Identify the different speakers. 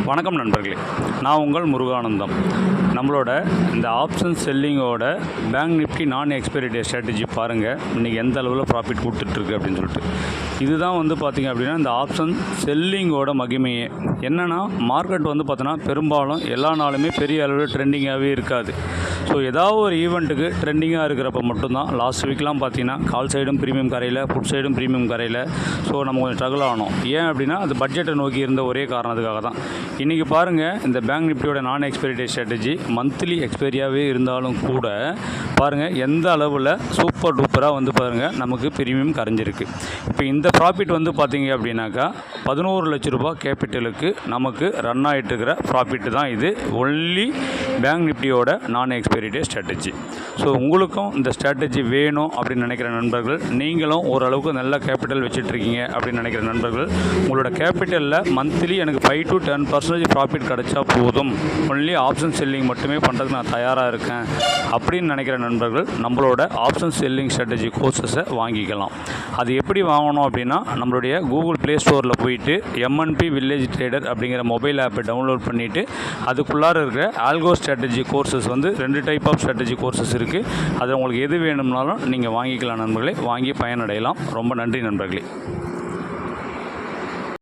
Speaker 1: வணக்கம் நண்பர்களே, நான் உங்கள் முருகானந்தம். நம்மளோட இந்த ஆப்ஷன் செல்லிங்கோட பேங்க் நிஃப்டி நான் எக்ஸ்பைரி டே ஸ்ட்ராட்டஜி பாருங்கள், இன்றைக்கி எந்த அளவில் ப்ராஃபிட் கொடுத்துட்ருக்கு அப்படின்னு சொல்லிட்டு. இதுதான் பார்த்திங்க அப்படின்னா இந்த ஆப்ஷன் செல்லிங்கோட மகிமையே. என்னென்னா மார்க்கெட் பார்த்தோன்னா பெரும்பாலும் எல்லா நாளுமே பெரிய அளவில் ட்ரெண்டிங்காகவே இருக்காது. ஸோ ஏதாவது ஒரு ஈவெண்ட்டுக்கு ட்ரெண்டிங்காக இருக்கிறப்ப மட்டும்தான். லாஸ்ட் வீக்லாம் பார்த்திங்கன்னா கால் சைடும் ப்ரீமியம் கரையில், புட் சைடும் ப்ரீமியம் கரையில். ஸோ நம்ம கொஞ்சம் ஸ்ட்ரகிள் ஆனோம். ஏன் அப்படின்னா அது பட்ஜெட்டை நோக்கி இருந்த ஒரே காரணத்துக்காக தான். இன்றைக்கி பாருங்கள், இந்த பேங்க் நிஃப்டியோட நான் எக்ஸ்பைரி டே ஸ்ட்ராட்டஜி மந்த்லி எக்ஸ்பைரியாகவே இருந்தாலும் கூட பாருங்கள் எந்த அளவில் சூப்பர் டூப்பராக பாருங்கள் நமக்கு ப்ரீமியம் கரைஞ்சிருக்கு. இப்போ இந்த ப்ராஃபிட் பார்த்திங்க அப்படின்னாக்கா 11 லட்ச ரூபா கேபிட்டலுக்கு நமக்கு ரன் ஆகிட்டு இருக்கிற ப்ராஃபிட் தான் இது. ஒன்லி பேங்க் நிஃப்டியோட நான் எக்ஸ்பைரி டே ஸ்ட்ராட்டஜி. ஸோ உங்களுக்கும் இந்த ஸ்ட்ராட்டஜி வேணும் அப்படின்னு நினைக்கிற நண்பர்கள், நீங்களும் ஓரளவுக்கு நல்ல கேபிட்டல் வச்சுட்ருக்கீங்க அப்படின்னு நினைக்கிற நண்பர்கள், உங்களோட கேபிட்டலில் மந்த்லி எனக்கு 5 to 10% ப்ராஃபிட் கிடச்சா போதும், ஒன்லி ஆப்ஷன் செல்லிங் மட்டுமே பண்ணுறதுக்கு நான் தயாராக இருக்கேன் அப்படின்னு நினைக்கிற நண்பர்கள் நம்மளோட ஆப்ஷன் செல்லிங் ஸ்ட்ராட்டஜி கோர்சஸை வாங்கிக்கலாம். அது எப்படி வாங்கணும் அப்படின்னா, நம்மளுடைய கூகுள் ப்ளே ஸ்டோரில் போயிட்டு எம்என்பி வில்லேஜ் ட்ரேடர் அப்படிங்கிற மொபைல் ஆப்பை டவுன்லோட் பண்ணிவிட்டு அதுக்குள்ளார இருக்கிற algo strategy courses 2 type of strategy courses இருக்குது. அது உங்களுக்கு எது வேணும்னாலும் நீங்கள் வாங்கிக்கலாம் நண்பர்களே, வாங்கி பயனடையலாம். ரொம்ப நன்றி நண்பர்களே.